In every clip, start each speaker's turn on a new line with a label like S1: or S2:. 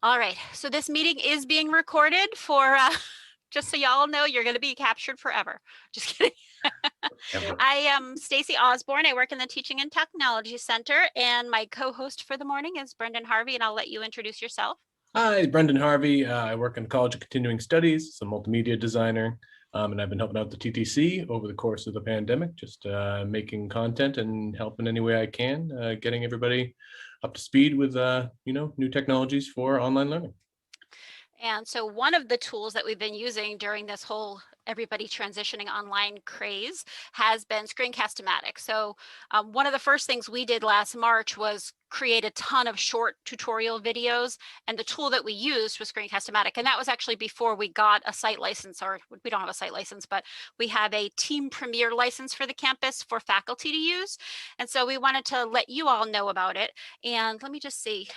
S1: All right, so this meeting is being recorded for, just so y'all know, you're gonna be captured forever. Just kidding. I am Stacey Osborn. I work in the Teaching and Technology Center, and my co-host for the morning is Brendan Harvey, and I'll let you introduce yourself.
S2: Hi, Brendan Harvey. I work in the College of Continuing Studies, a multimedia designer, and I've been helping out the TTC over the course of the pandemic, just making content and helping any way I can, getting everybody up to speed with new technologies for online learning.
S1: And so one of the tools that we've been using during this whole everybody transitioning online craze has been Screencast-O-Matic. So one of the first things we did last March was create a ton of short tutorial videos, and the tool that we used was Screencast-O-Matic. And that was actually before we got a site license, or we don't have a site license, but we have a Team Premier license for the campus for faculty to use. And so we wanted to let you all know about it. And let me just see.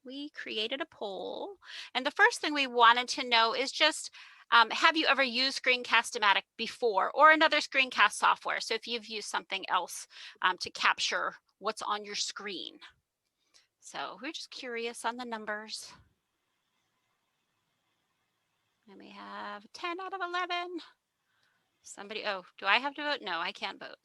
S1: We created a poll, and the first thing we wanted to know is just have you ever used Screencast-O-Matic before, or another screencast software? So if you've used something else to capture what's on your screen. So we're just curious on the numbers. And we have 10 out of 11. Somebody, oh, do I have to vote? No, I can't vote.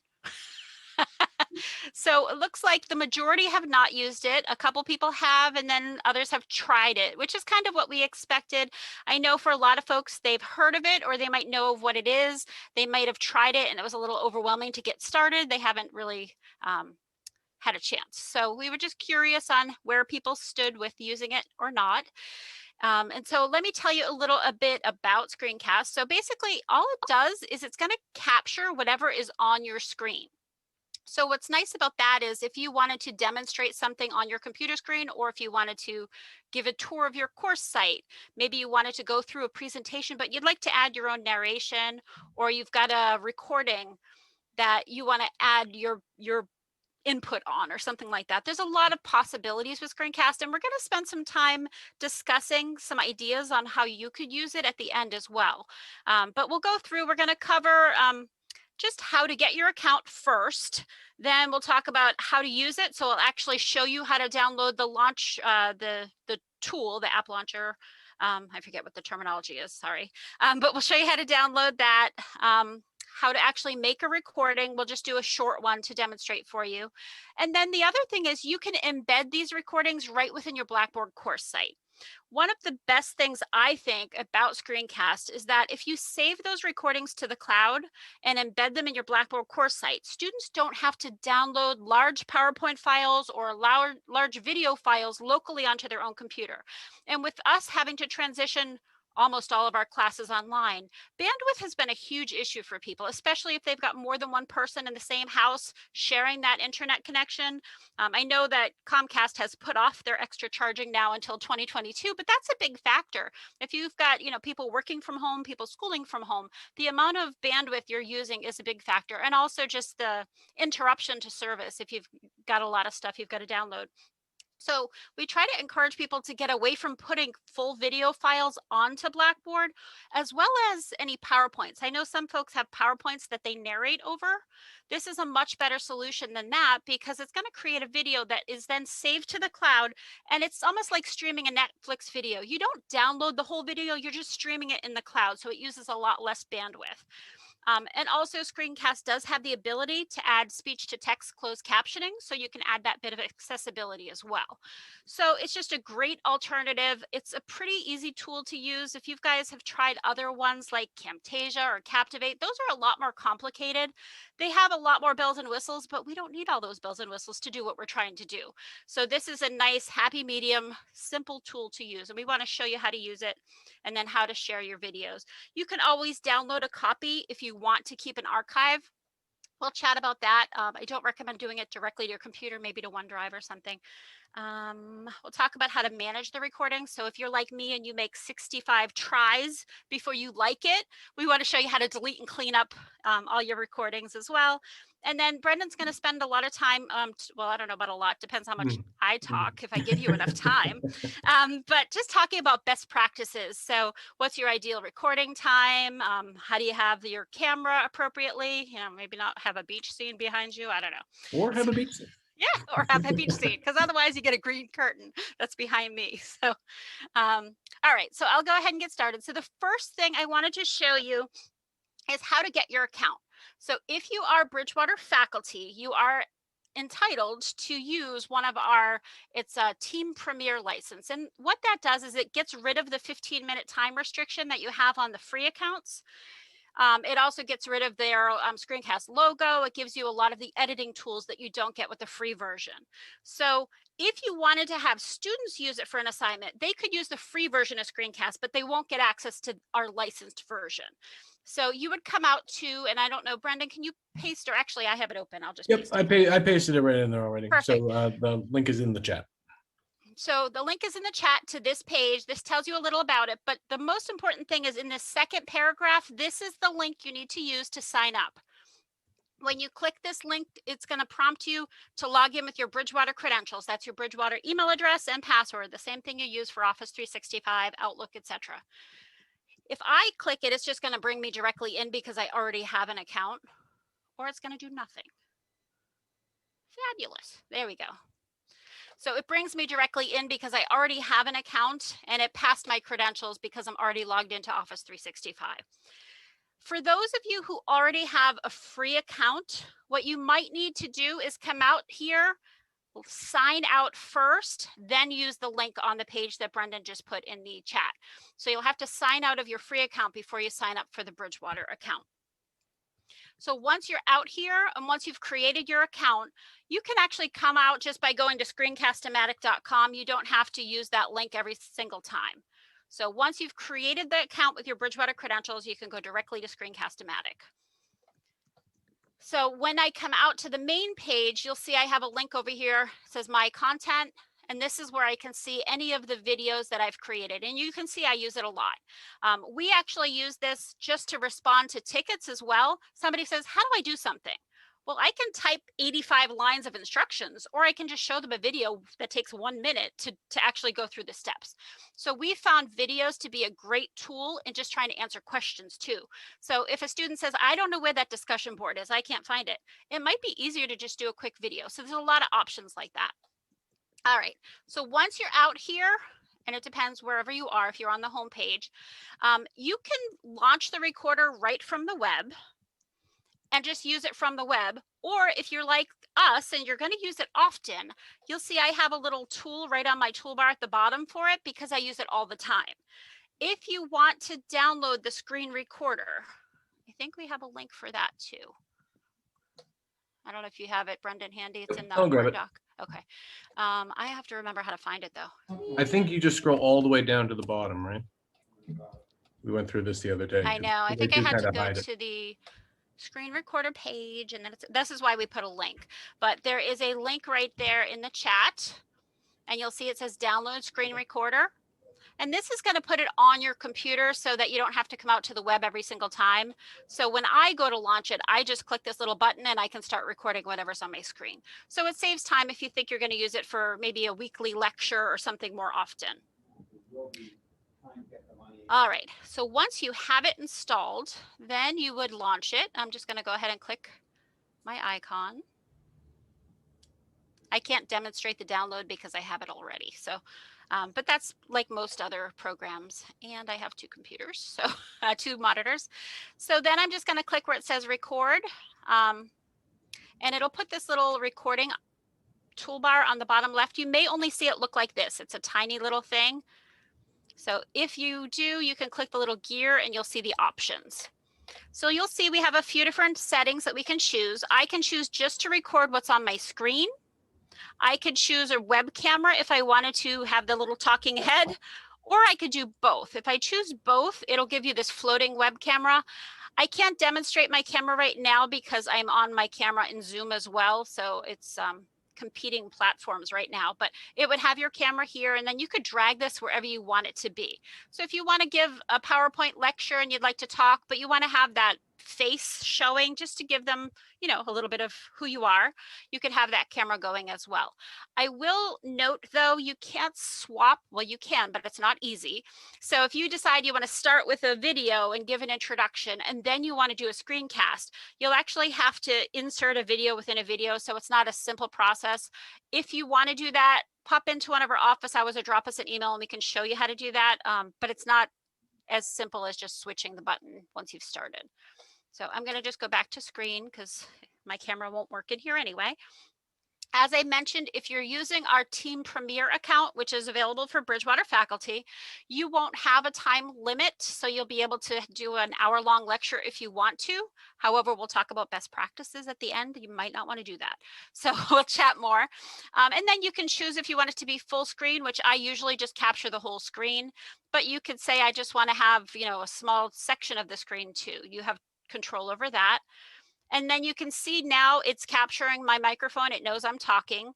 S1: So it looks like the majority have not used it. A couple people have, and then others have tried it, which is kind of what we expected. I know for a lot of folks, they've heard of it, or they might know of what it is. They might have tried it and it was a little overwhelming to get started. They haven't really had a chance. So we were just curious on where people stood with using it or not. And so let me tell you a bit about Screencast. So basically all it does is it's going to capture whatever is on your screen. So what's nice about that is if you wanted to demonstrate something on your computer screen, or if you wanted to give a tour of your course site, maybe you wanted to go through a presentation, but you'd like to add your own narration, or you've got a recording that you want to add your input on or something like that. There's a lot of possibilities with Screencast, and we're going to spend some time discussing some ideas on how you could use it at the end as well. But we'll go through, we're going to cover just how to get your account first. Then we'll talk about how to use it. So I'll actually show you how to download the launch, the tool, the app launcher. I forget what the terminology is, sorry. But we'll show you how to download that, how to actually make a recording. We'll just do a short one to demonstrate for you. And then the other thing is you can embed these recordings right within your Blackboard course site. One of the best things I think about Screencast is that if you save those recordings to the cloud and embed them in your Blackboard course site, students don't have to download large PowerPoint files or large video files locally onto their own computer. And with us having to transition almost all of our classes online, bandwidth has been a huge issue for people, especially if they've got more than one person in the same house sharing that internet connection. I know that Comcast has put off their extra charging now until 2022, but that's a big factor. If you've got, people working from home, people schooling from home, the amount of bandwidth you're using is a big factor. And also just the interruption to service if you've got a lot of stuff you've got to download. So we try to encourage people to get away from putting full video files onto Blackboard, as well as any PowerPoints. I know some folks have PowerPoints that they narrate over. This is a much better solution than that because it's going to create a video that is then saved to the cloud, and it's almost like streaming a Netflix video. You don't download the whole video, you're just streaming it in the cloud, so it uses a lot less bandwidth. And also Screencast does have the ability to add speech to text closed captioning, so you can add that bit of accessibility as well. So it's just a great alternative. It's a pretty easy tool to use. If you guys have tried other ones like Camtasia or Captivate, those are a lot more complicated. They have a lot more bells and whistles, but we don't need all those bells and whistles to do what we're trying to do. So this is a nice happy medium, simple tool to use, and we want to show you how to use it and then how to share your videos. You can always download a copy if you want to keep an archive. We'll chat about that. I don't recommend doing it directly to your computer, maybe to OneDrive or something. We'll talk about how to manage the recording. So if you're like me and you make 65 tries before you like it, we want to show you how to delete and clean up all your recordings as well. And then Brendan's going to spend a lot of time, well, I don't know about a lot, depends how much I talk, if I give you enough time, but just talking about best practices. So what's your ideal recording time? How do you have your camera appropriately? Maybe not have a beach scene behind you. I don't know.
S2: Or have a beach scene.
S1: Yeah, or have a beach scene, because otherwise you get a green curtain that's behind me. So, all right, so I'll go ahead and get started. So the first thing I wanted to show you is how to get your account. So if you are Bridgewater faculty, you are entitled to use one of our, it's a Team Premier license. And what that does is it gets rid of the 15-minute time restriction that you have on the free accounts. It also gets rid of their Screencast logo. It gives you a lot of the editing tools that you don't get with the free version. So if you wanted to have students use it for an assignment, they could use the free version of Screencast, but they won't get access to our licensed version. So you would come out to, and I don't know, Brendan, can you paste, or actually I have it open. I'll just
S2: Yep,
S1: paste it.
S2: I pasted it right in there already.
S1: Perfect.
S2: So the link is in the chat.
S1: So the link is in the chat to this page. This tells you a little about it, but the most important thing is in this second paragraph, this is the link you need to use to sign up. When you click this link, it's going to prompt you to log in with your Bridgewater credentials. That's your Bridgewater email address and password, the same thing you use for Office 365, Outlook, etc. If I click it, it's just going to bring me directly in because I already have an account, or it's going to do nothing. Fabulous. There we go. So it brings me directly in because I already have an account, and it passed my credentials because I'm already logged into Office 365. For those of you who already have a free account, what you might need to do is come out here, sign out first, then use the link on the page that Brendan just put in the chat. So you'll have to sign out of your free account before you sign up for the Bridgewater account. So once you're out here and once you've created your account, you can actually come out just by going to screencast-o-matic.com. You don't have to use that link every single time. So once you've created the account with your Bridgewater credentials, you can go directly to Screencast-o-matic. So when I come out to the main page, you'll see I have a link over here. It says My Content. And this is where I can see any of the videos that I've created. And you can see I use it a lot. We actually use this just to respond to tickets as well. Somebody says, how do I do something? Well, I can type 85 lines of instructions, or I can just show them a video that takes 1 minute to actually go through the steps. So we found videos to be a great tool in just trying to answer questions too. So if a student says, I don't know where that discussion board is, I can't find it, it might be easier to just do a quick video. So there's a lot of options like that. All right, so once you're out here, and it depends wherever you are, if you're on the home page, you can launch the recorder right from the web and just use it from the web. Or if you're like us and you're going to use it often, you'll see I have a little tool right on my toolbar at the bottom for it because I use it all the time. If you want to download the screen recorder, I think we have a link for that too. I don't know if you have it, Brendan, handy. It's in the Word doc. Okay. I have to remember how to find it though.
S2: I think you just scroll all the way down to the bottom, right? We went through this the other day.
S1: I know. I think I had to go to the screen recorder page, and then this is why we put a link. But there is a link right there in the chat, and you'll see it says download screen recorder. And this is going to put it on your computer so that you don't have to come out to the web every single time. So when I go to launch it, I just click this little button and I can start recording whatever's on my screen. So it saves time if you think you're going to use it for maybe a weekly lecture or something more often. All right, so once you have it installed, then you would launch it. I'm just going to go ahead and click my icon. I can't demonstrate the download because I have it already. So but that's like most other programs. And I have two computers, so 2 monitors. So then I'm just going to click where it says record. And it'll put this little recording toolbar on the bottom left. You may only see it look like this. It's a tiny little thing. So if you do, you can click the little gear and you'll see the options. So you'll see we have a few different settings that we can choose. I can choose just to record what's on my screen. I could choose a web camera if I wanted to have the little talking head, or I could do both. If I choose both, it'll give you this floating web camera. I can't demonstrate my camera right now because I'm on my camera in Zoom as well. So it's competing platforms right now, but it would have your camera here, and then you could drag this wherever you want it to be. So if you want to give a PowerPoint lecture and you'd like to talk, but you want to have that face showing, just to give them, you know, a little bit of who you are. You could have that camera going as well. I will note though, you can't swap. Well, you can, but it's not easy. So if you decide you want to start with a video and give an introduction, and then you want to do a screencast, you'll actually have to insert a video within a video. So it's not a simple process. If you want to do that, pop into one of our office hours or drop us an email and we can show you how to do that. But it's not as simple as just switching the button once you've started. So I'm going to just go back to screen because my camera won't work in here anyway. As I mentioned, if you're using our Team Premier account, which is available for Bridgewater faculty, you won't have a time limit. So you'll be able to do an hour-long lecture if you want to. However, we'll talk about best practices at the end. You might not want to do that. So we'll chat more. And then you can choose if you want it to be full screen, which I usually just capture the whole screen. But you could say, I just want to have, you know, a small section of the screen too. You have control over that. And then you can see now it's capturing my microphone. It knows I'm talking.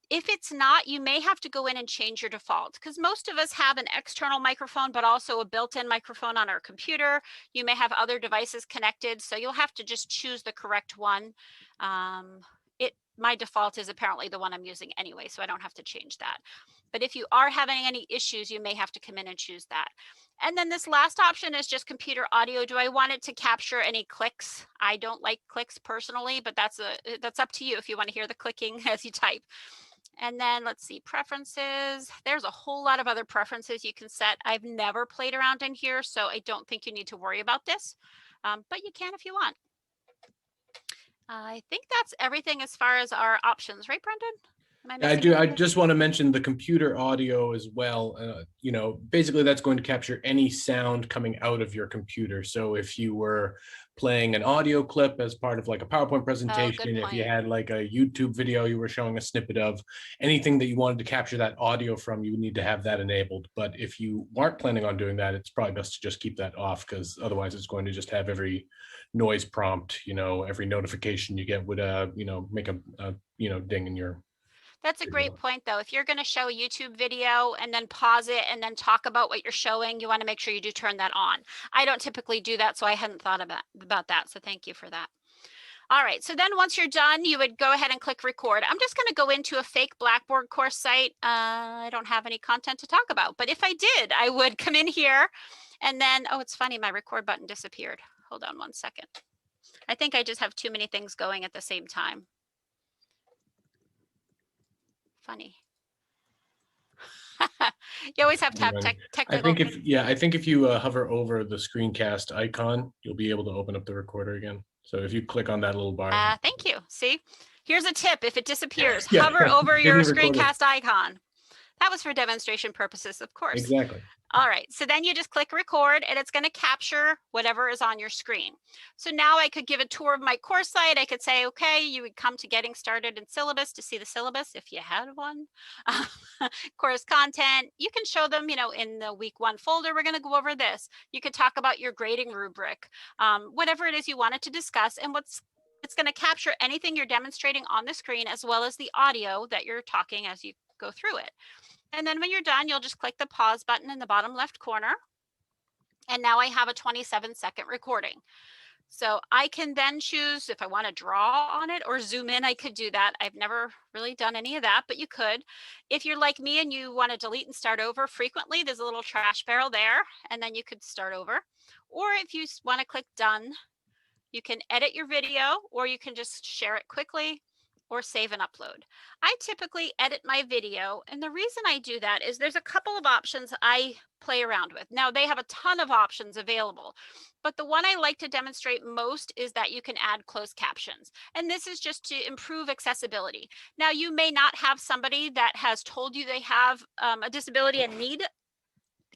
S1: If it's not, you may have to go in and change your default, because most of us have an external microphone, but also a built-in microphone on our computer. You may have other devices connected, so you'll have to just choose the correct one. My default is apparently the one I'm using anyway, so I don't have to change that. But if you are having any issues, you may have to come in and choose that. And then this last option is just computer audio. Do I want it to capture any clicks? I don't like clicks personally, but that's up to you if you want to hear the clicking as you type. And then let's see, preferences. There's a whole lot of other preferences you can set. I've never played around in here, so I don't think you need to worry about this, but you can if you want. I think that's everything as far as our options, right, Brendan?
S2: I do. I just want to mention the computer audio as well. You know, basically that's going to capture any sound coming out of your computer. So if you were playing an audio clip as part of like a PowerPoint presentation, if you had like a YouTube video you were showing a snippet of, anything that you wanted to capture that audio from, you would need to have that enabled. But if you aren't planning on doing that, it's probably best to just keep that off, because otherwise it's going to just have every noise prompt, you know, every notification you get would, you know, make a you know, ding in your.
S1: That's a great point, though. If you're going to show a YouTube video and then pause it and then talk about what you're showing, you want to make sure you do turn that on. I don't typically do that, so I hadn't thought about that. So thank you for that. All right, so then once you're done, you would go ahead and click record. I'm just going to go into a fake Blackboard course site. I don't have any content to talk about, but if I did, I would come in here and then, oh, it's funny, my record button disappeared. Hold on one second. I think I just have too many things going at the same time. Funny. You always have to have technical.
S2: I think if you hover over the screencast icon, you'll be able to open up the recorder again. So if you click on that little bar.
S1: Thank you. See, here's a tip. If it disappears, hover over your screencast icon. That was for demonstration purposes, of course.
S2: Exactly.
S1: All right, so then you just click record and it's going to capture whatever is on your screen. So now I could give a tour of my course site. I could say, okay, you would come to Getting Started in Syllabus to see the syllabus if you had one. Course content, you can show them, you know, in the week 1 folder, we're going to go over this. You could talk about your grading rubric, whatever it is you wanted to discuss, and it's going to capture anything you're demonstrating on the screen as well as the audio that you're talking as you go through it. And then when you're done, you'll just click the pause button in the bottom left corner. And now I have a 27-second recording. So I can then choose if I want to draw on it or zoom in, I could do that. I've never really done any of that, but you could. If you're like me and you want to delete and start over frequently, there's a little trash barrel there, and then you could start over. Or if you want to click done, you can edit your video, or you can just share it quickly or save and upload. I typically edit my video, and the reason I do that is there's a couple of options I play around with. Now, they have a ton of options available, but the one I like to demonstrate most is that you can add closed captions, and this is just to improve accessibility. Now, you may not have somebody that has told you they have a disability and need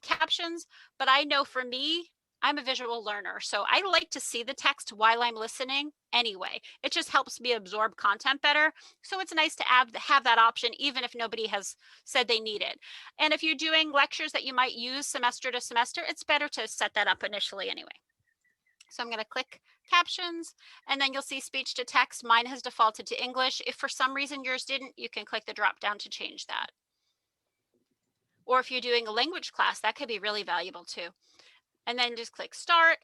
S1: captions, but I know for me, I'm a visual learner, so I like to see the text while I'm listening anyway. It just helps me absorb content better. So it's nice to have that option, even if nobody has said they need it. And if you're doing lectures that you might use semester to semester, it's better to set that up initially anyway. So I'm going to click captions, and then you'll see speech to text. Mine has defaulted to English. If for some reason yours didn't, you can click the drop down to change that. Or if you're doing a language class, that could be really valuable too. And then just click start.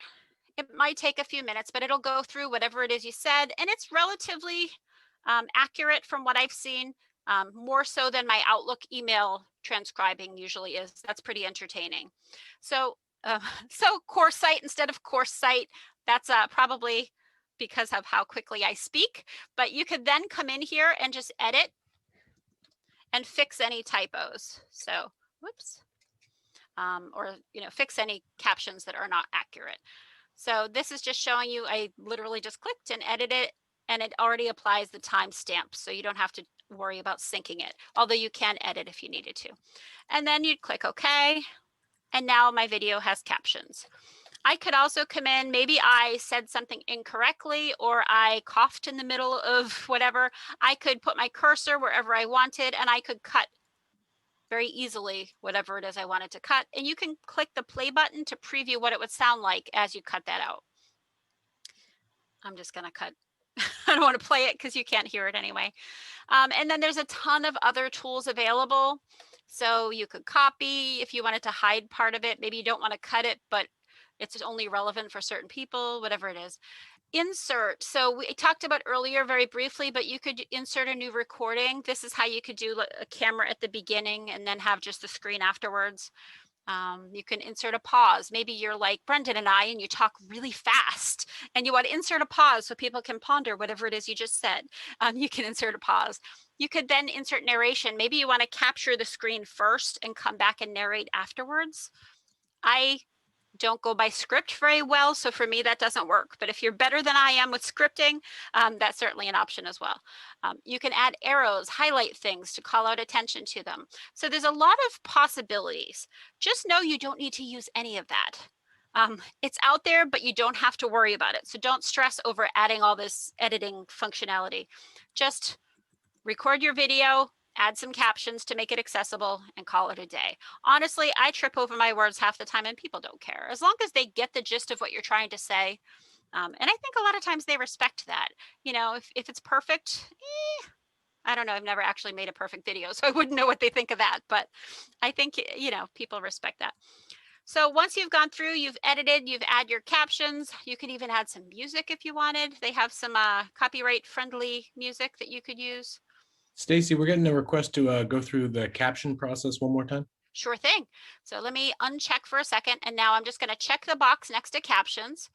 S1: It might take a few minutes, but it'll go through whatever it is you said, and it's relatively accurate from what I've seen, more so than my Outlook email transcribing usually is. That's pretty entertaining. So, so course site instead of course site, that's probably because of how quickly I speak, but you could then come in here and just edit and fix any typos. So, whoops, or, fix any captions that are not accurate. So this is just showing you, I literally just clicked and edited it, and it already applies the timestamp. So you don't have to worry about syncing it, although you can edit if you needed to. And then you'd click OK. And now my video has captions. I could also come in, maybe I said something incorrectly or I coughed in the middle of whatever. I could put my cursor wherever I wanted and I could cut very easily whatever it is I wanted to cut. And you can click the play button to preview what it would sound like as you cut that out. I'm just going to cut. I don't want to play it because you can't hear it anyway. And then there's a ton of other tools available. So you could copy if you wanted to hide part of it. Maybe you don't want to cut it, but it's only relevant for certain people, whatever it is. Insert. So we talked about earlier very briefly, but you could insert a new recording. This is how you could do a camera at the beginning and then have just the screen afterwards. You can insert a pause. Maybe you're like Brendan and I, and you talk really fast and you want to insert a pause so people can ponder whatever it is you just said. You can insert a pause. You could then insert narration. Maybe you want to capture the screen first and come back and narrate afterwards. I don't go by script very well, so for me that doesn't work. But if you're better than I am with scripting, that's certainly an option as well. You can add arrows, highlight things to call out attention to them. So there's a lot of possibilities. Just know you don't need to use any of that. It's out there, but you don't have to worry about it. So don't stress over adding all this editing functionality. Just record your video, add some captions to make it accessible, and call it a day. Honestly, I trip over my words half the time and people don't care. As long as they get the gist of what you're trying to say. And I think a lot of times they respect that. If it's perfect, I don't know. I've never actually made a perfect video, so I wouldn't know what they think of that. But I think, people respect that. So once you've gone through, you've edited, you've added your captions. You can even add some music if you wanted. They have some copyright-friendly music that you could use.
S2: Stacey, we're getting a request to go through the caption process one more time.
S1: Sure thing. So let me uncheck for a second. And now I'm just going to check the box next to captions.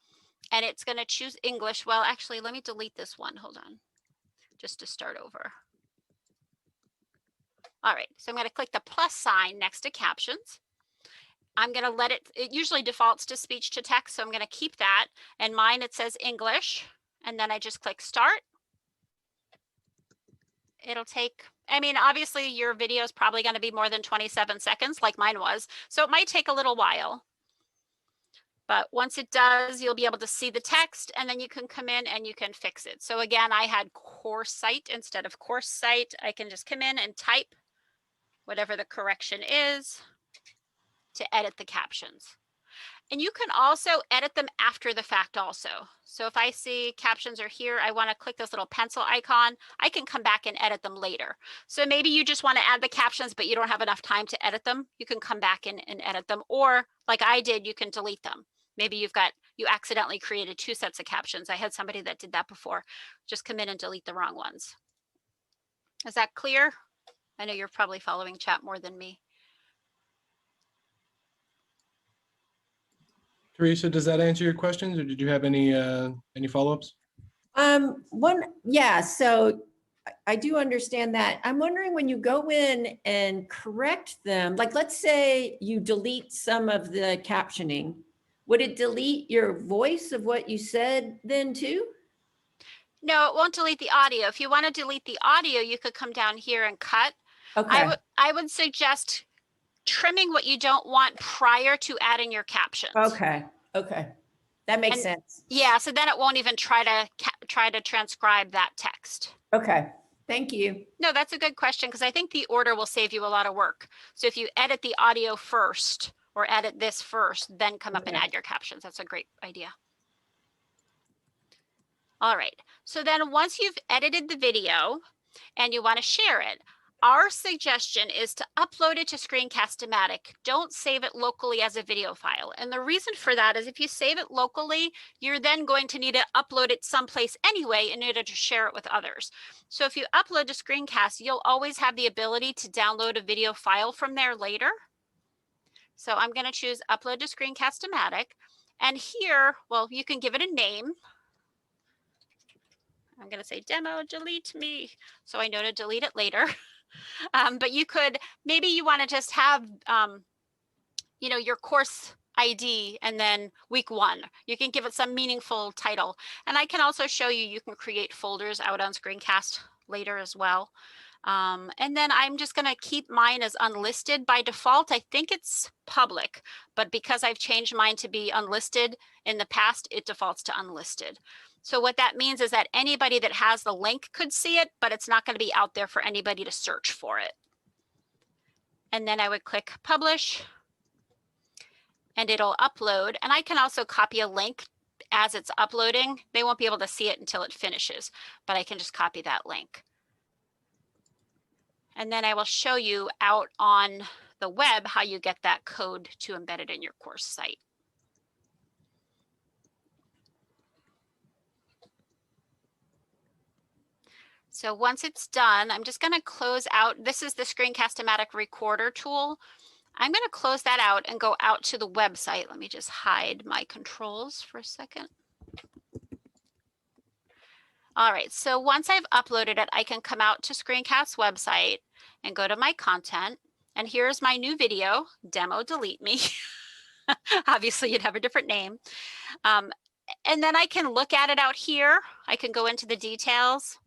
S1: And it's going to choose English. Well, actually, let me delete this one. Hold on. Just to start over. All right. So I'm going to click the plus sign next to captions. I'm going to let it usually defaults to speech to text. So I'm going to keep that. And mine, it says English. And then I just click start. It'll take, obviously your video is probably going to be more than 27 seconds like mine was. So it might take a little while. But once it does, you'll be able to see the text and then you can come in and you can fix it. So again, I had course site instead of course site. I can just come in and type whatever the correction is to edit the captions. And you can also edit them after the fact also. So if I see captions are here, I want to click this little pencil icon, I can come back and edit them later. So maybe you just want to add the captions, but you don't have enough time to edit them. You can come back and edit them. Or like I did, you can delete them. Maybe you accidentally created 2 sets of captions. I had somebody that did that before. Just come in and delete the wrong ones. Is that clear? I know you're probably following chat more than me.
S2: Teresa, does that answer your questions, or did you have any follow-ups?
S3: Yeah, so I do understand that. I'm wondering when you go in and correct them, like let's say you delete some of the captioning, would it delete your voice of what you said then too?
S1: No, it won't delete the audio. If you want to delete the audio, you could come down here and cut.
S3: Okay.
S1: I would suggest trimming what you don't want prior to adding your captions.
S3: Okay. That makes sense.
S1: Yeah, so then it won't even try to transcribe that text.
S3: Okay. Thank you.
S1: No, that's a good question because I think the order will save you a lot of work. So if you edit the audio first or edit this first, then come up and add your captions. That's a great idea. All right. So then once you've edited the video and you want to share it, Our suggestion is to upload it to Screencast-O-Matic. Don't save it locally as a video file. And the reason for that is if you save it locally, you're then going to need to upload it someplace anyway in order to share it with others. So if you upload to Screencast, you'll always have the ability to download a video file from there later. So I'm going to choose Upload to Screencast-O-Matic. And here, well, you can give it a name. I'm going to say demo delete me, so I know to delete it later. But you could, maybe you want to just have, you know, your course ID and then week 1. You can give it some meaningful title. And I can also show you, you can create folders out on Screencast later as well. And then I'm just going to keep mine as unlisted. By default, I think it's public, but because I've changed mine to be unlisted in the past, it defaults to unlisted. So what that means is that anybody that has the link could see it, but it's not going to be out there for anybody to search for it. And then I would click publish and it'll upload. And I can also copy a link as it's uploading. They won't be able to see it until it finishes, but I can just copy that link. And then I will show you out on the web how you get that code to embed it in your course site. So once it's done, I'm just going to close out. This is the Screencast-O-Matic recorder tool. I'm going to close that out and go out to the website. Let me just hide my controls for a second. All right, so once I've uploaded it, I can come out to Screencast's website and go to my content. And here's my new video, Demo Delete Me. Obviously, you'd have a different name. And then I can look at it out here. I can go into the details.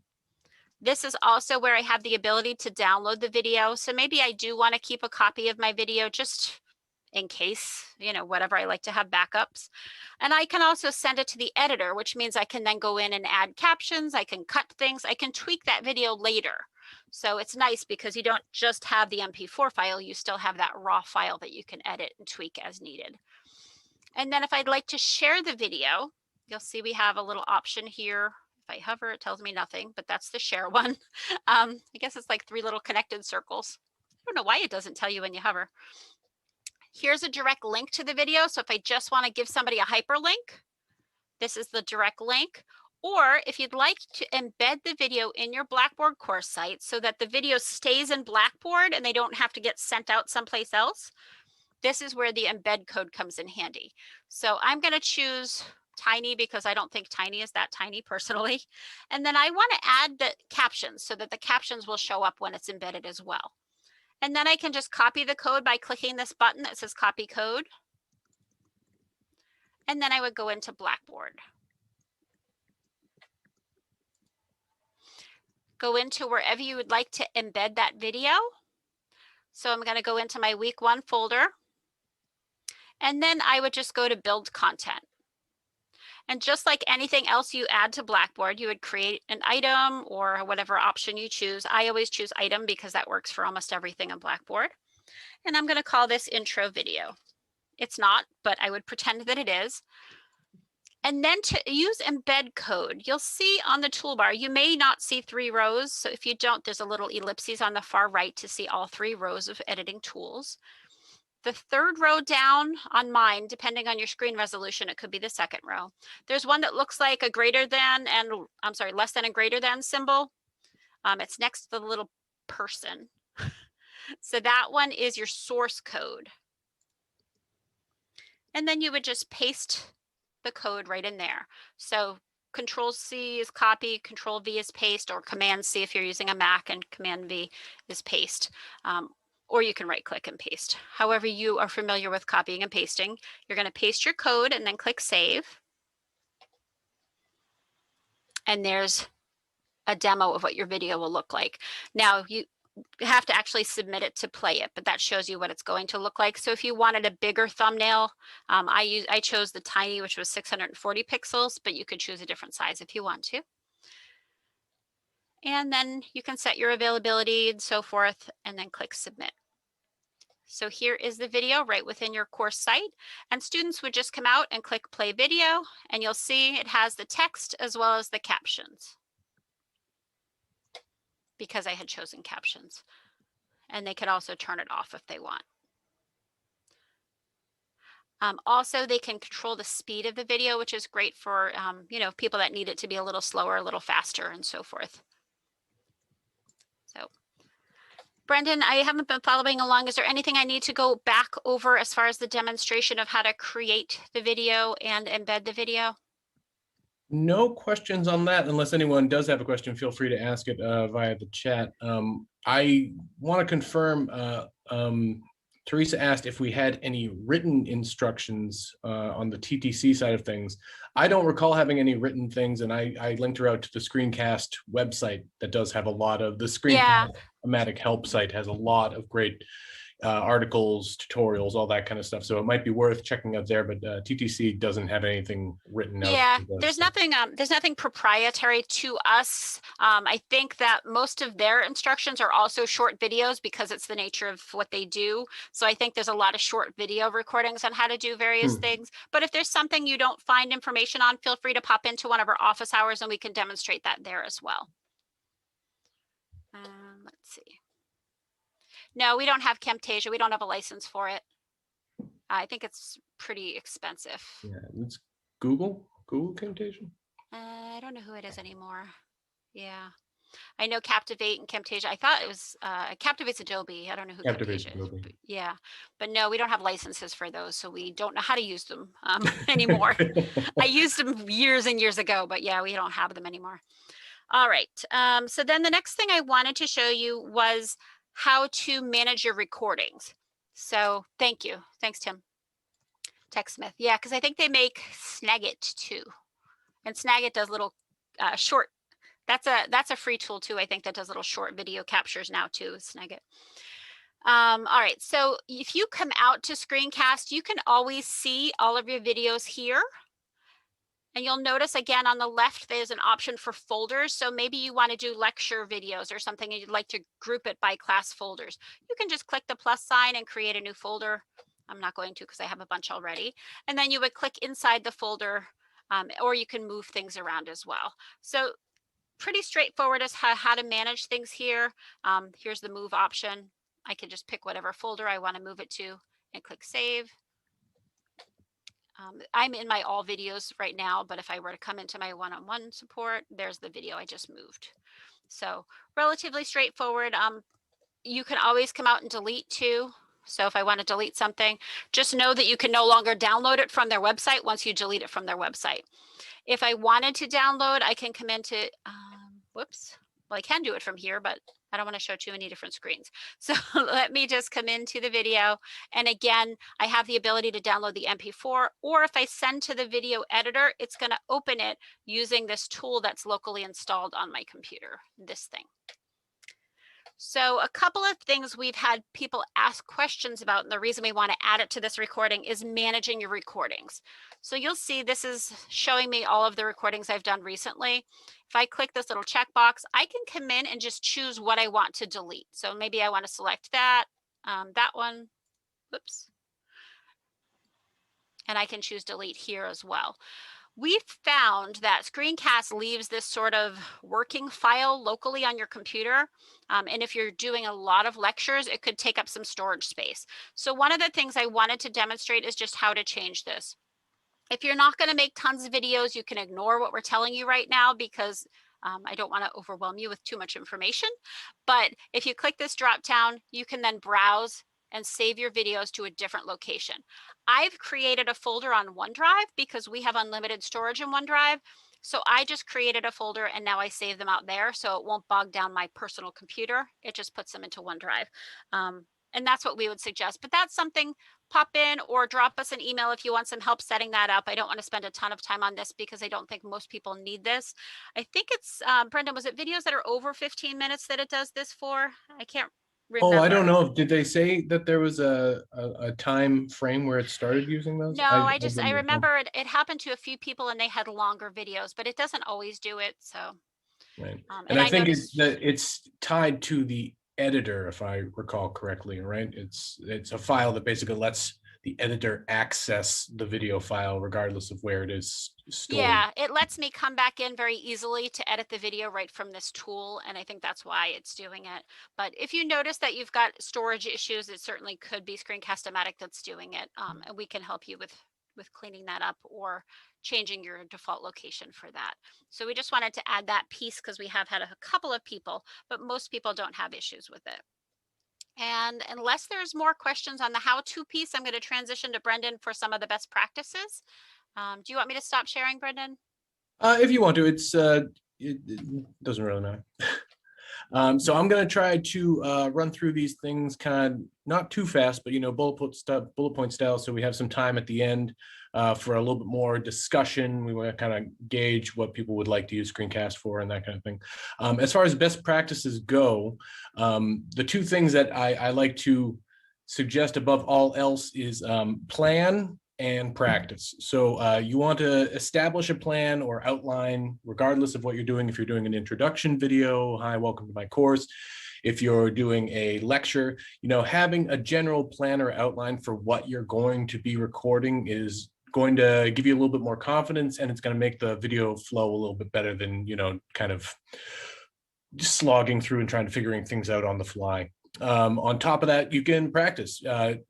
S1: This is also where I have the ability to download the video. So maybe I do want to keep a copy of my video just in case, you know, whatever, I like to have backups. And I can also send it to the editor, which means I can then go in and add captions. I can cut things. I can tweak that video later. So it's nice because you don't just have the MP4 file, you still have that raw file that you can edit and tweak as needed. And then if I'd like to share the video, you'll see we have a little option here. If I hover, it tells me nothing, but that's the share one. I guess it's like 3 little connected circles. I don't know why it doesn't tell you when you hover. Here's a direct link to the video. So if I just want to give somebody a hyperlink, this is the direct link. Or if you'd like to embed the video in your Blackboard course site so that the video stays in Blackboard and they don't have to get sent out someplace else, this is where the embed code comes in handy. So I'm going to choose tiny because I don't think tiny is that tiny personally. And then I want to add the captions so that the captions will show up when it's embedded as well. And then I can just copy the code by clicking this button that says copy code. And then I would go into Blackboard. Go into wherever you would like to embed that video. So I'm going to go into my week 1 folder. And then I would just go to build content. And just like anything else you add to Blackboard, you would create an item or whatever option you choose. I always choose item because that works for almost everything on Blackboard. And I'm going to call this intro video. It's not, but I would pretend that it is. And then to use embed code, you'll see on the toolbar, you may not see 3 rows. So if you don't, there's a little ellipses on the far right to see all 3 rows of editing tools. The 3rd row down on mine, depending on your screen resolution, it could be the 2nd row. There's one that looks like a greater than and less than and greater than symbol. It's next to the little person. So that one is your source code. And then you would just paste the code right in there. So Control C is copy, Control V is paste, or Command C if you're using a Mac, and Command V is paste. Or you can right click and paste. However you are familiar with copying and pasting, you're going to paste your code and then click save. And there's a demo of what your video will look like. Now you have to actually submit it to play it, but that shows you what it's going to look like. So if you wanted a bigger thumbnail, I chose the tiny, which was 640 pixels, but you could choose a different size if you want to. And then you can set your availability and so forth, and then click submit. So here is the video right within your course site, and students would just come out and click play video, and you'll see it has the text as well as the captions because I had chosen captions. and they could also turn it off if they want. Also, they can control the speed of the video, which is great for, you know, people that need it to be a little slower, a little faster, and so forth. So, Brendan, I haven't been following along. Is there anything I need to go back over as far as the demonstration of how to create the video and embed the video?
S2: No questions on that. Unless anyone does have a question, feel free to ask it via the chat. I want to confirm, Teresa asked if we had any written instructions on the TTC side of things. I don't recall having any written things, and I linked her out to the Screencast website that does have a lot of the Screencast Matic help site has a lot of great articles, tutorials, all that kind of stuff. So it might be worth checking out there, but TTC doesn't have anything written out.
S1: Yeah, there's nothing proprietary to us. I think that most of their instructions are also short videos because it's the nature of what they do. So I think there's a lot of short video recordings on how to do various things. But if there's something you don't find information on, feel free to pop into one of our office hours and we can demonstrate that there as well. Let's see. No, we don't have Camtasia. We don't have a license for it. I think it's pretty expensive.
S2: Yeah, it's Google Camtasia.
S1: I don't know who it is anymore. Yeah, I know Captivate and Camtasia. I thought it was Captivate's Adobe. I don't know who
S2: Captivate's
S1: Camtasia is.
S2: Adobe.
S1: But yeah, but no, we don't have licenses for those, so we don't know how to use them anymore. I used them years and years ago, but yeah, we don't have them anymore. All right. So then the next thing I wanted to show you was how to manage your recordings. So thank you. Thanks, Tim. TechSmith. Yeah, because I think they make Snagit too. And Snagit does little short, that's a free tool too, I think, that does little short video captures now too, Snagit. All right, so if you come out to Screencast, you can always see all of your videos here. And you'll notice again on the left, there's an option for folders. So maybe you want to do lecture videos or something and you'd like to group it by class folders. You can just click the plus sign and create a new folder. I'm not going to because I have a bunch already. And then you would click inside the folder or you can move things around as well. So pretty straightforward as how to manage things here. Here's the move option. I can just pick whatever folder I want to move it to and click save. I'm in my all videos right now, but if I were to come into my one-on-one support, there's the video I just moved. So relatively straightforward. You can always come out and delete too. So if I want to delete something, just know that you can no longer download it from their website once you delete it from their website. If I wanted to download, I can come into, whoops. Well, I can do it from here, but I don't want to show too many different screens. So let me just come into the video. And again, I have the ability to download the MP4, or if I send to the video editor, it's going to open it using this tool that's locally installed on my computer, this thing. So a couple of things we've had people ask questions about, and the reason we want to add it to this recording is managing your recordings. So you'll see this is showing me all of the recordings I've done recently. If I click this little checkbox, I can come in and just choose what I want to delete. So maybe I want to select that one, whoops. And I can choose delete here as well. We've found that Screencast leaves this sort of working file locally on your computer. And if you're doing a lot of lectures, it could take up some storage space. So one of the things I wanted to demonstrate is just how to change this. If you're not going to make tons of videos, you can ignore what we're telling you right now because I don't want to overwhelm you with too much information. But if you click this drop down, you can then browse and save your videos to a different location. I've created a folder on OneDrive because we have unlimited storage in OneDrive. So I just created a folder and now I save them out there so it won't bog down my personal computer. It just puts them into OneDrive. And that's what we would suggest. But that's something, pop in or drop us an email if you want some help setting that up. I don't want to spend a ton of time on this because I don't think most people need this. I think it's, Brendan, was it videos that are over 15 minutes that it does this for? I can't remember.
S2: Oh, I don't know. Did they say that there was a time frame where it started using those?
S1: No, I remember it happened to a few people and they had longer videos, but it doesn't always do it. So,
S2: right. And I think it's tied to the editor, if I recall correctly, right? It's a file that basically lets the editor access the video file regardless of where it is stored.
S1: Yeah, it lets me come back in very easily to edit the video right from this tool, and I think that's why it's doing it. But if you notice that you've got storage issues, it certainly could be Screencast-O-Matic that's doing it, and we can help you with cleaning that up or changing your default location for that. So we just wanted to add that piece because we have had a couple of people, but most people don't have issues with it. And unless there's more questions on the how-to piece, I'm going to transition to Brendan for some of the best practices. Do you want me to stop sharing, Brendan?
S2: If you want to, it doesn't really matter. So I'm going to try to run through these things kind of not too fast, but bullet point style. So we have some time at the end for a little bit more discussion. We want to kind of gauge what people would like to use Screencast for and that kind of thing. As far as best practices go, the two things that I like to suggest above all else is plan and practice. So you want to establish a plan or outline, regardless of what you're doing. If you're doing an introduction video, hi, welcome to my course. If you're doing a lecture, having a general plan or outline for what you're going to be recording is going to give you a little bit more confidence, and it's going to make the video flow a little bit better than, kind of just slogging through and trying to figuring things out on the fly. On top of that, you can practice.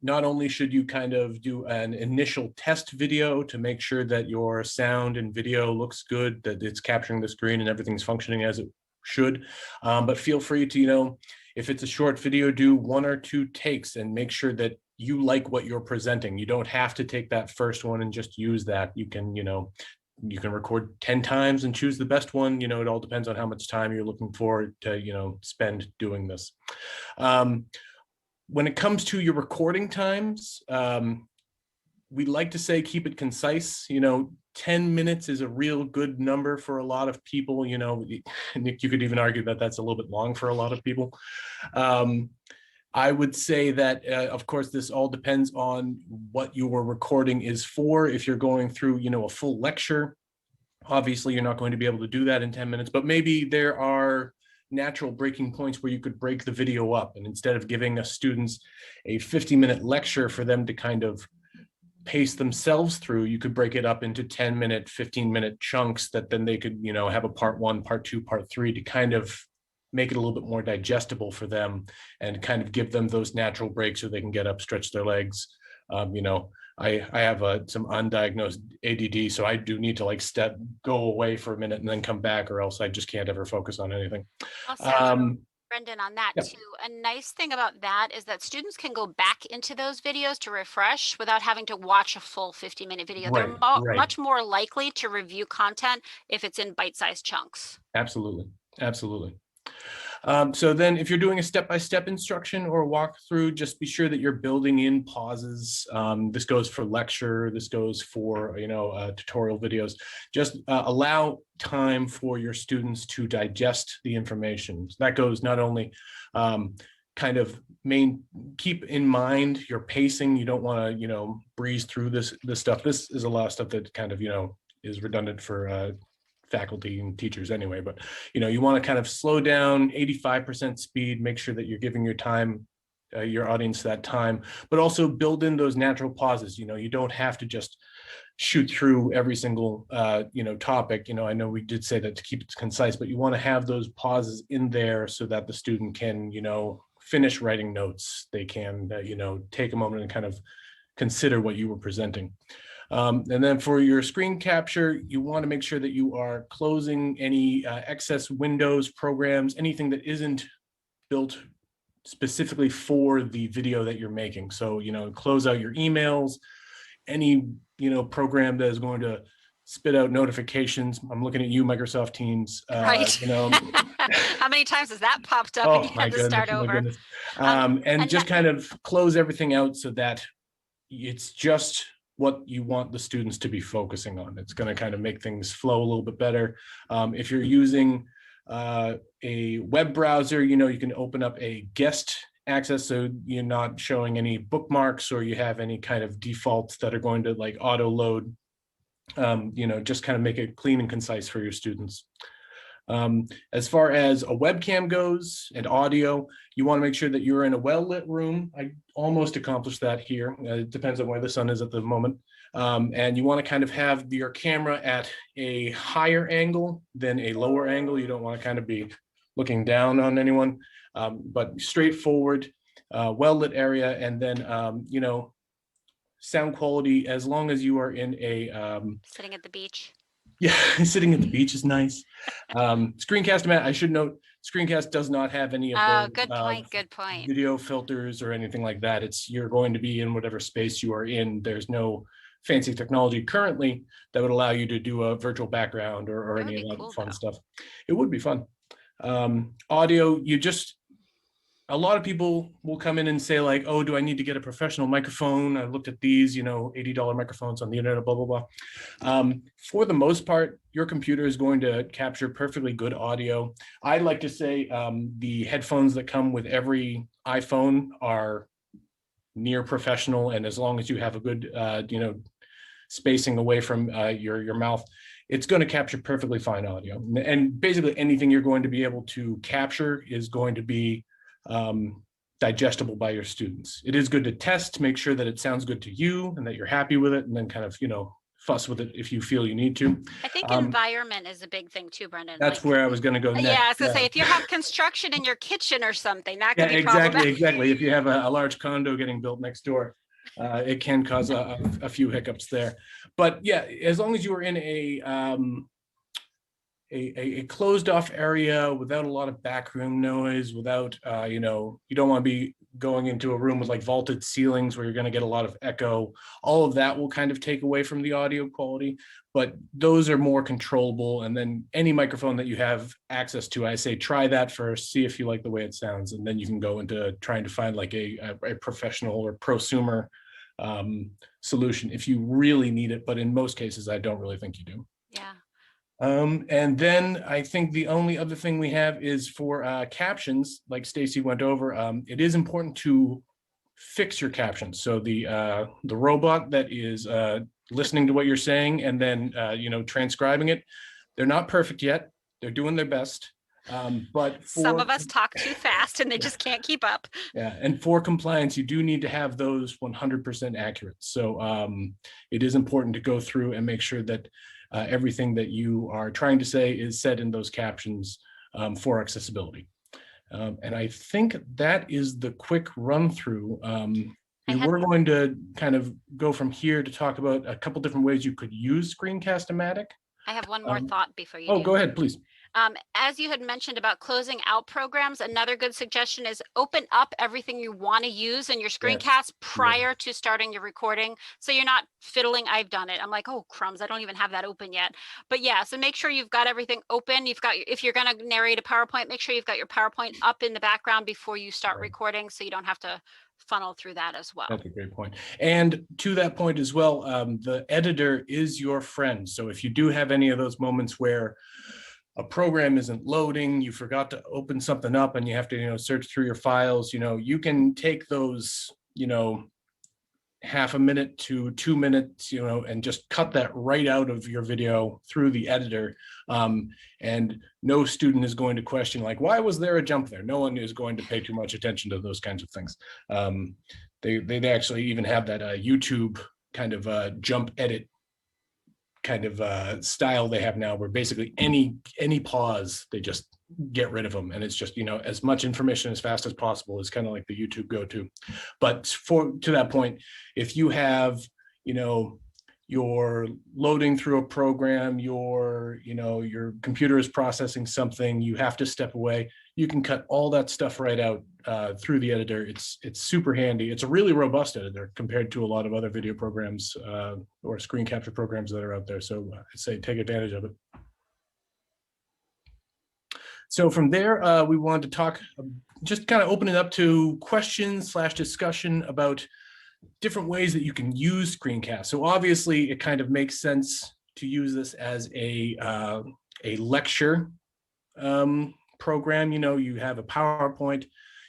S2: Not only should you kind of do an initial test video to make sure that your sound and video looks good, that it's capturing the screen and everything's functioning as it should, but feel free to, if it's a short video, do 1 or 2 takes and make sure that you like what you're presenting. You don't have to take that first one and just use that. You can, you can record 10 times and choose the best one. It all depends on how much time you're looking for to, spend doing this. When it comes to your recording times, we like to say keep it concise. 10 minutes is a real good number for a lot of people. Nick, you could even argue that that's a little bit long for a lot of people. I would say that, of course, this all depends on what your recording is for. If you're going through, a full lecture, obviously you're not going to be able to do that in 10 minutes, but maybe there are natural breaking points where you could break the video up. And instead of giving students a 50-minute lecture for them to kind of pace themselves through, you could break it up into 10-minute, 15-minute chunks that then they could, have a part 1, part 2, part 3 to kind of make it a little bit more digestible for them and kind of give them those natural breaks so they can get up, stretch their legs. I have some undiagnosed ADD, so I do need to go away for a minute and then come back, or else I just can't ever focus on anything.
S1: Also, Brendan, on that
S2: Yep.
S1: too, a nice thing about that is that students can go back into those videos to refresh without having to watch a full 50-minute video.
S2: Right,
S1: They're
S2: right.
S1: much more likely to review content if it's in bite-sized chunks.
S2: Absolutely. Absolutely. So then if you're doing a step-by-step instruction or walkthrough, just be sure that you're building in pauses. This goes for lecture, this goes for, tutorial videos. Just allow time for your students to digest the information. So that goes not only keep in mind your pacing. You don't want to, breeze through this stuff. This is a lot of stuff that kind of, is redundant for faculty and teachers anyway, but you want to kind of slow down, 85% speed, make sure that you're giving your audience that time, but also build in those natural pauses. You don't have to just shoot through every single topic. I know we did say that to keep it concise, but you want to have those pauses in there so that the student can finish writing notes. They can take a moment and kind of consider what you were presenting. And then for your screen capture, you want to make sure that you are closing any excess windows, programs, anything that isn't built specifically for the video that you're making. So, close out your emails, any, program that is going to spit out notifications. I'm looking at you, Microsoft Teams.
S1: Right. How many times has that popped up and you had to start over?
S2: And just kind of close everything out so that it's just what you want the students to be focusing on. It's going to kind of make things flow a little bit better. If you're using a web browser, you can open up a guest access, so you're not showing any bookmarks or you have any kind of defaults that are going to auto load. Just kind of make it clean and concise for your students. As far as a webcam goes and audio, you want to make sure that you're in a well-lit room. I almost accomplished that here. It depends on where the sun is at the moment. And you want to kind of have your camera at a higher angle than a lower angle. You don't want to kind of be looking down on anyone, but straightforward, well-lit area. And then, you know, sound quality, as long as you are in a
S1: Sitting at the beach.
S2: yeah, sitting at the beach is nice. Screencast, Matt, I should note, Screencast does not have any of
S1: Oh,
S2: those
S1: good point. Good point.
S2: video filters or anything like that. It's you're going to be in whatever space you are in. There's no fancy technology currently that would allow you to do a virtual background or
S1: That would
S2: any
S1: be
S2: of that
S1: cool,
S2: fun
S1: though.
S2: stuff. It would be fun. Audio, a lot of people will come in and say like, oh, do I need to get a professional microphone? I looked at these, you know, $80 microphones on the internet, blah, blah, blah. For the most part, your computer is going to capture perfectly good audio. I like to say the headphones that come with every iPhone are near professional. And as long as you have a good, you know, spacing away from your mouth, it's going to capture perfectly fine audio. And basically anything you're going to be able to capture is going to be digestible by your students. It is good to test to make sure that it sounds good to you and that you're happy with it, and then kind of, you know, fuss with it if you feel you need to.
S1: I think environment is a big thing too, Brendan.
S2: That's
S1: Like,
S2: where I was going to go next.
S1: yeah, I was gonna say, if you have construction in your kitchen or something, that
S2: Yeah,
S1: could be
S2: exactly,
S1: problematic.
S2: exactly. If you have a large condo getting built next door, it can cause a few hiccups there. But yeah, as long as you are in a closed off area without a lot of backroom noise, without, you know, you don't want to be going into a room with like vaulted ceilings where you're going to get a lot of echo. All of that will kind of take away from the audio quality, but those are more controllable. And then any microphone that you have access to, I say, try that first, see if you like the way it sounds. And then you can go into trying to find like a professional or prosumer solution if you really need it. But in most cases, I don't really think you do.
S1: Yeah.
S2: And then I think the only other thing we have is for captions, like Stacey went over. It is important to fix your captions. So the robot that is listening to what you're saying and then you know, transcribing it, they're not perfect yet. They're doing their best. But
S1: Some of us talk too fast and they just can't keep up.
S2: yeah, and for compliance, you do need to have those 100% accurate. So it is important to go through and make sure that everything that you are trying to say is said in those captions for accessibility. And I think that is the quick run through. We're going to kind of go from here to talk about a couple different ways you could use Screencast-O-Matic.
S1: I have one more thought before you
S2: do.
S1: do.
S2: Go ahead, please.
S1: As you had mentioned about closing out programs, another good suggestion is open up everything you want to use in your screencast prior to starting your recording. So you're not fiddling. I've done it. I'm like, oh, crumbs, I don't even have that open yet. But yeah, so make sure you've got everything open. You've got, if you're going to narrate a PowerPoint, make sure you've got your PowerPoint up in the background before you start recording, so you don't have to funnel through that as well.
S2: That's a great point. And to that point as well, the editor is your friend. So if you do have any of those moments where a program isn't loading, you forgot to open something up and you have to, you know, search through your files, you know, you can take those, you know, half a minute to 2 minutes, you know, and just cut that right out of your video through the editor. And no student is going to question like, why was there a jump there? No one is going to pay too much attention to those kinds of things. They actually even have that YouTube kind of jump edit kind of style they have now, where basically any pause, they just get rid of them. And it's just, you know, as much information as fast as possible is kind of like the YouTube go-to. But to that point, if you have, you know, you're loading through a program, your computer is processing something, you have to step away, you can cut all that stuff right out through the editor. It's super handy. It's a really robust editor compared to a lot of other video programs or screen capture programs that are out there. So I'd say take advantage of it. So from there, we wanted to talk, just kind of open it up to questions / discussion about different ways that you can use Screencast. So obviously it kind of makes sense to use this as a lecture program. You know, you have a PowerPoint,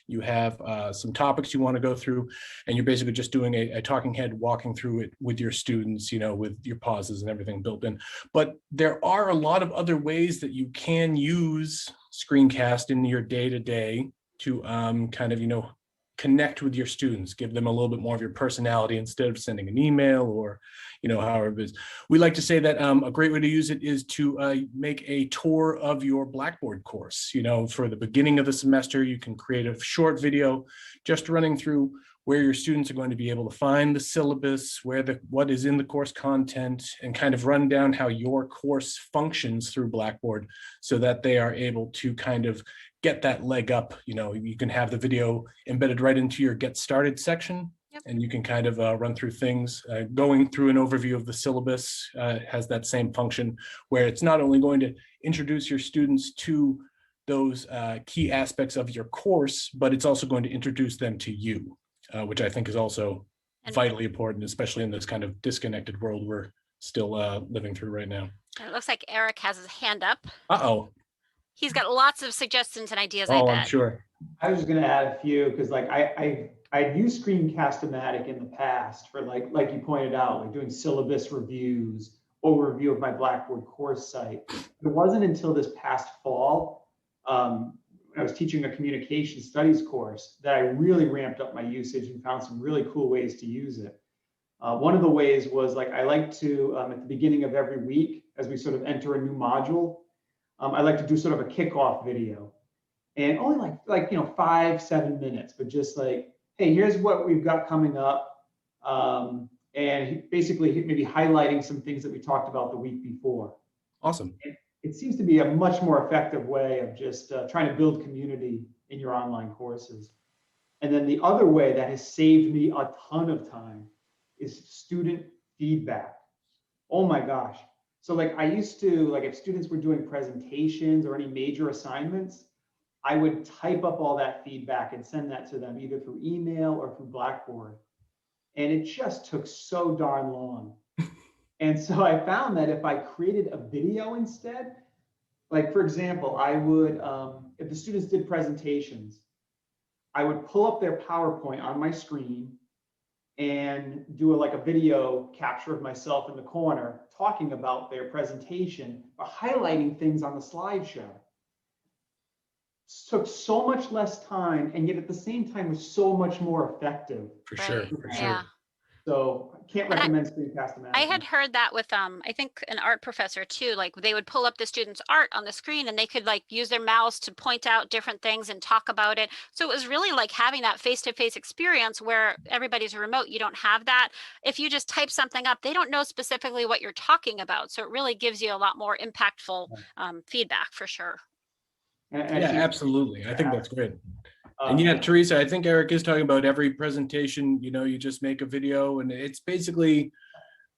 S2: You have some topics you want to go through, and you're basically just doing a talking head walking through it with your students, you know, with your pauses and everything built in. But there are a lot of other ways that you can use Screencast in your day-to-day to kind of, you know, connect with your students, give them a little bit more of your personality instead of sending an email or, you know, however it is. We like to say that a great way to use it is to make a tour of your Blackboard course. You know, for the beginning of the semester, you can create a short video just running through where your students are going to be able to find the syllabus, what is in the course content, and kind of run down how your course functions through Blackboard so that they are able to kind of get that leg up. You know, you can have the video embedded right into your Get Started section. Yep. And you can kind of run through things. Going through an overview of the syllabus has that same function where it's not only going to introduce your students to those key aspects of your course, but it's also going to introduce them to you, which I think is also vitally important, especially in this kind of disconnected world we're still living through right now.
S1: And it looks like Eric has his hand up.
S2: Uh-oh.
S1: He's got lots of suggestions and ideas,
S2: Oh,
S1: I bet.
S2: I'm sure.
S4: I was just going to add a few because, like, I've used Screencast-O-Matic in the past for, like you pointed out, like doing syllabus reviews, overview of my Blackboard course site. It wasn't until this past fall, when I was teaching a communication studies course, that I really ramped up my usage and found some really cool ways to use it. One of the ways was, like, I like to, at the beginning of every week, as we sort of enter a new module, I like to do sort of a kickoff video, and only like you know 5-7 minutes, but just like, hey, here's what we've got coming up, and basically maybe highlighting some things that we talked about the week before.
S2: Awesome.
S4: And it seems to be a much more effective way of just trying to build community in your online courses. And then the other way that has saved me a ton of time is student feedback. Oh my gosh. So, like, I used to, like, if students were doing presentations or any major assignments, I would type up all that feedback and send that to them either through email or through Blackboard. And it just took so darn long. And so I found that if I created a video instead, like, for example, I would, if the students did presentations, I would pull up their PowerPoint on my screen and do like a video capture of myself in the corner talking about their presentation, but highlighting things on the slideshow. It took so much less time, and yet at the same time was so much more effective.
S2: For sure. For sure.
S1: Yeah.
S4: So I can't recommend Screencast-O-Matic.
S1: I had heard that with I think an art professor too. Like, they would pull up the students' art on the screen and they could, like, use their mouse to point out different things and talk about it. So it was really like having that face-to-face experience where everybody's remote. You don't have that. If you just type something up, they don't know specifically what you're talking about. So it really gives you a lot more impactful feedback for sure.
S2: Yeah, absolutely. I think that's great. And yeah, Teresa, I think Eric is talking about every presentation, you know, you just make a video, and it's basically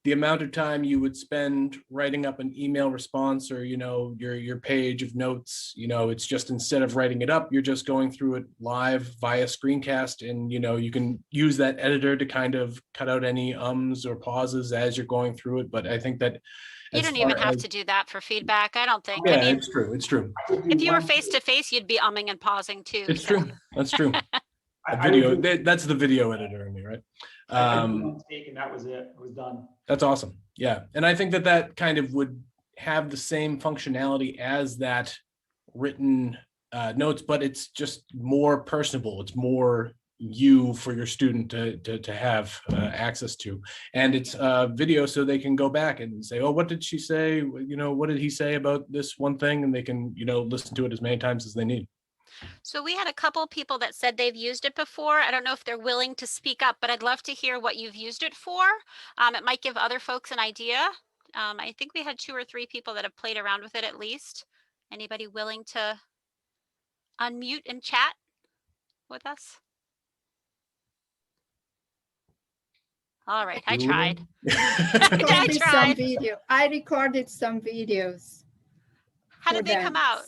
S2: the amount of time you would spend writing up an email response or, you know, your page of notes. You know, it's just, instead of writing it up, you're just going through it live via Screencast, and, you know, you can use that editor to kind of cut out any ums or pauses as you're going through it. But I think that
S1: you don't even have to do that for feedback, I don't think.
S2: Yeah,
S1: I mean,
S2: it's true. It's true.
S1: If you were face to face, you'd be umming and pausing too.
S2: It's true. That's true. That's the video editor in me, right?
S4: And that was it. It was done.
S2: That's awesome. Yeah, and I think that kind of would have the same functionality as that written notes, but it's just more personable. It's more you for your student to have access to, and it's video, so they can go back and say, oh, what did she say, you know, what did he say about this one thing, and they can, you know, listen to it as many times as they need.
S1: So we had a couple of people that said they've used it before. I don't know if they're willing to speak up, but I'd love to hear what you've used it for. It might give other folks an idea. I think we had 2 or 3 people that have played around with it at least. Anybody willing to unmute and chat with us? All right, I tried.
S5: I recorded some videos.
S1: How did they come out?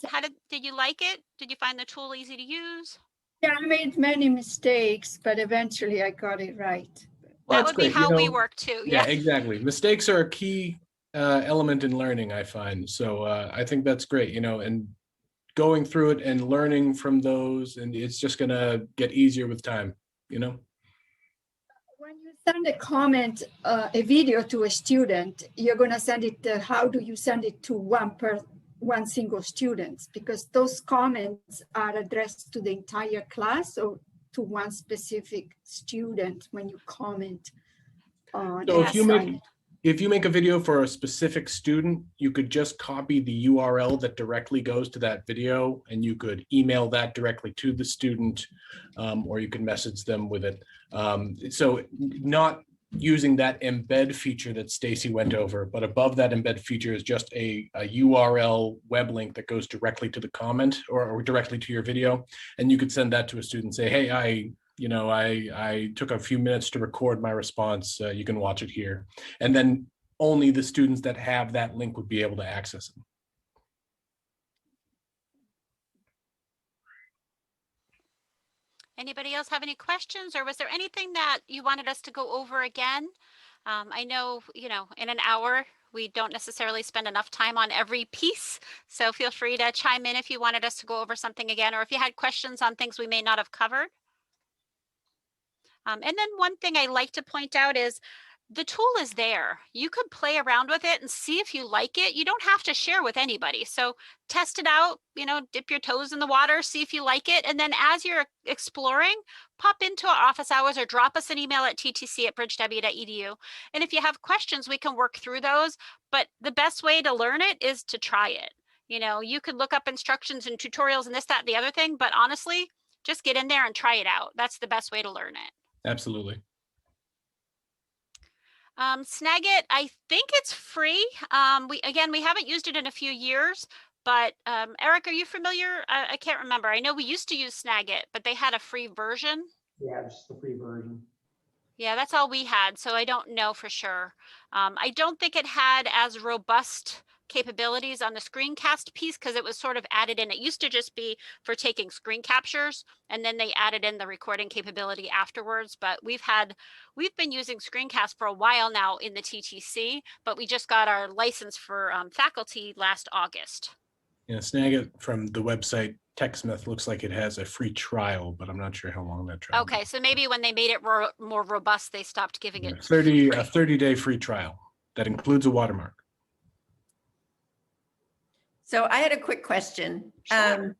S1: Did you like it? Did you find the tool easy to use?
S5: Yeah, I made many mistakes, but eventually I got it right.
S2: Well,
S1: that would be how we work too.
S2: Yeah, exactly. Mistakes are a key element in learning, I find. So I think that's great, you know, and going through it and learning from those, and it's just going to get easier with time, you know?
S5: When you send a comment, a video to a student, you're going to send it, how do you send it to one single student? Because those comments are addressed to the entire class or to one specific student when you comment on
S2: So
S5: an
S2: if you make a video for a specific student, you could just copy the URL that directly goes to that video, and you could email that directly to the student, or you can message them with it. So not using that embed feature that Stacey went over, but above that embed feature is just a URL web link that goes directly to the comment or directly to your video. And you could send that to a student, say, hey, I took a few minutes to record my response. You can watch it here. And then only the students that have that link would be able to access it.
S1: Anybody else have any questions, or was there anything that you wanted us to go over again? I know, in an hour, we don't necessarily spend enough time on every piece. So feel free to chime in if you wanted us to go over something again, or if you had questions on things we may not have covered. And then one thing I like to point out is the tool is there. You could play around with it and see if you like it. You don't have to share with anybody. So test it out, dip your toes in the water, see if you like it. And then as you're exploring, pop into our office hours or drop us an email at ttc@bridgew.edu. And if you have questions, we can work through those. But the best way to learn it is to try it. You could look up instructions and tutorials and this, that, and the other thing. But honestly, just get in there and try it out. That's the best way to learn it.
S2: Absolutely.
S1: Snagit, I think it's free. We haven't used it in a few years, but Eric, are you familiar? I can't remember. I know we used to use Snagit, but they had a free version.
S4: Yeah, just the free version.
S1: Yeah, that's all we had, so I don't know for sure. I don't think it had as robust capabilities on the screencast piece because it was sort of added in. It used to just be for taking screen captures, and then they added in the recording capability afterwards. But we've been using Screencast for a while now in the TTC, but we just got our license for faculty last August.
S2: Yeah, Snagit from the website TechSmith looks like it has a free trial, but I'm not sure how long that trial.
S1: Okay, so maybe when they made it more robust, they stopped giving it.
S2: A 30-day free trial that includes a watermark.
S3: So I had a quick question.
S1: Sure.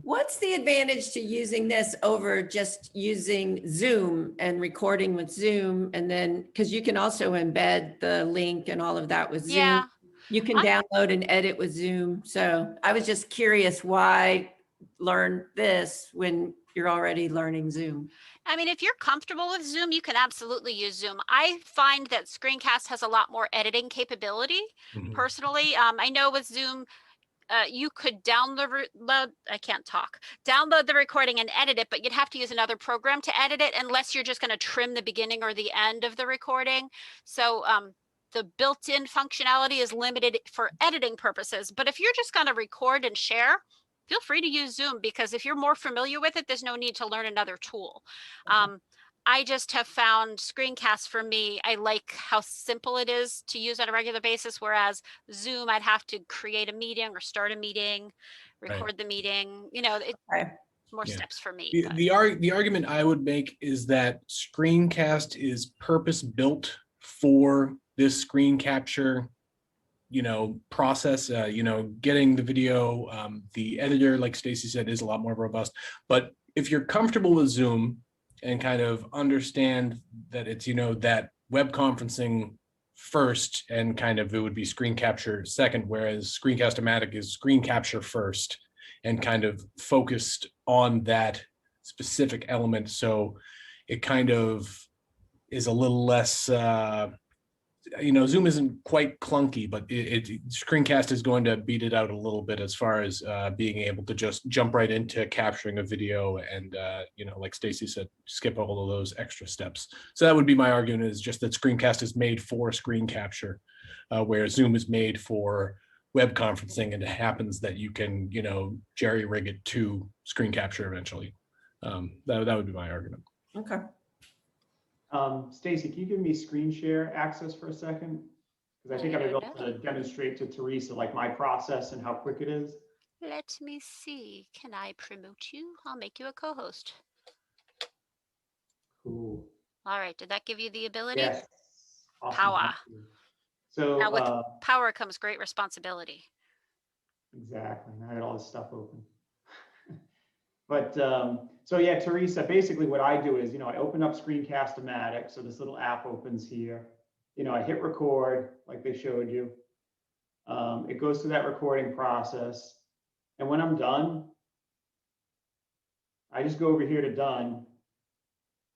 S3: What's the advantage to using this over just using Zoom and recording with Zoom? And then, because you can also embed the link and all of that with Zoom.
S1: Yeah.
S3: You can download and edit with Zoom. So I was just curious, why learn this when you're already learning Zoom?
S1: I mean, if you're comfortable with Zoom, you can absolutely use Zoom. I find that Screencast has a lot more editing capability. Personally, I know with Zoom, you could download the recording and edit it, but you'd have to use another program to edit it unless you're just going to trim the beginning or the end of the recording. So the built-in functionality is limited for editing purposes. But if you're just going to record and share, feel free to use Zoom, because if you're more familiar with it, there's no need to learn another tool. I just have found Screencast, for me, I like how simple it is to use on a regular basis, whereas Zoom, I'd have to create a meeting or start a meeting, record the meeting, more steps for me.
S2: The argument I would make is that Screencast is purpose built for this screen capture process. Getting the video, the editor, like Stacey said, is a lot more robust. But if you're comfortable with Zoom and kind of understand that it's, that web conferencing first, and kind of it would be screen capture second, whereas Screencast Matic is screen capture first and kind of focused on that specific element. So it kind of is a little less, Zoom isn't quite clunky, but Screencast is going to beat it out a little bit as far as being able to just jump right into capturing a video and, like Stacey said, skip all of those extra steps. So that would be my argument, is just that Screencast is made for screen capture, where Zoom is made for web conferencing, and it happens that you can, jerry rig it to screen capture eventually. That would be my argument.
S3: Okay.
S4: Stacey, can you give me screen share access for a second? Because I think I'd be able to demonstrate to Teresa like my process and how quick it is.
S1: Let me see. Can I promote you? I'll make you a co-host.
S4: Cool.
S1: All right. Did that give you the ability?
S4: Yes. Awesome.
S1: Power.
S4: Thank you. So,
S1: Now with power comes great responsibility.
S4: exactly. Now I got all this stuff open. But so yeah, Teresa, basically what I do is, I open up Screencast to Matic. So this little app opens here. I hit record like they showed you. It goes through that recording process. And when I'm done, I just go over here to done.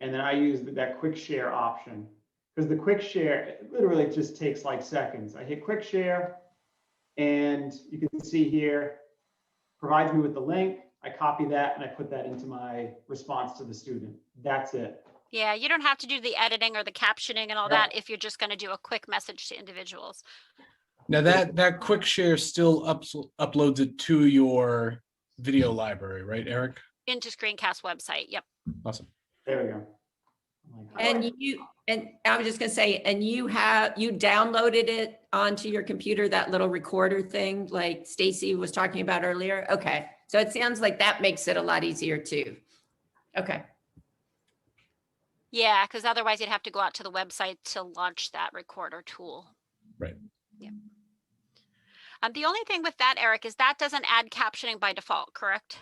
S4: And then I use that quick share option, because the quick share literally just takes like seconds. I hit quick share and you can see here, provides me with the link. I copy that and I put that into my response to the student. That's it.
S1: Yeah, you don't have to do the editing or the captioning and all
S4: Yep.
S1: that if you're just going to do a quick message to individuals.
S2: Now that quick share still uploads it to your video library, right, Eric?
S1: Into Screencast website. Yep.
S2: Awesome.
S4: There we go.
S3: And I was just gonna say, and you downloaded it onto your computer, that little recorder thing, like Stacey was talking about earlier. Okay, so it sounds like that makes it a lot easier too. Okay.
S1: Yeah, because otherwise you'd have to go out to the website to launch that recorder tool.
S2: Right.
S1: Yeah. The only thing with that, Eric, is that doesn't add captioning by default, correct?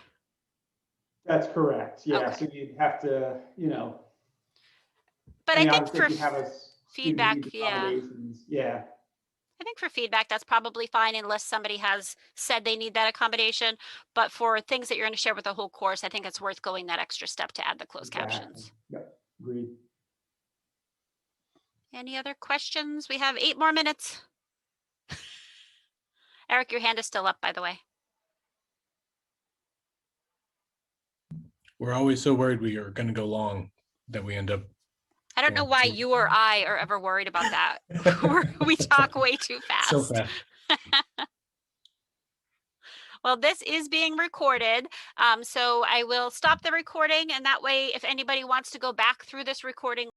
S4: That's correct. Yeah.
S1: Okay.
S4: So you'd have to,
S1: But I think for
S4: obviously if you have a student who
S1: feedback,
S4: needs
S1: yeah.
S4: accommodations, yeah.
S1: I think for feedback, that's probably fine unless somebody has said they need that accommodation. But for things that you're going to share with the whole course, I think it's worth going that extra step to add the closed
S4: Exactly.
S1: captions.
S4: Yep. Agreed.
S1: Any other questions? We have 8 more minutes. Eric, your hand is still up, by the way.
S2: We're always so worried we are going to go long that we end up.
S1: I don't know why you or I are ever worried about that. We talk way too fast.
S2: So fast.
S1: Well, this is being recorded. So I will stop the recording, and that way, if anybody wants to go back through this recording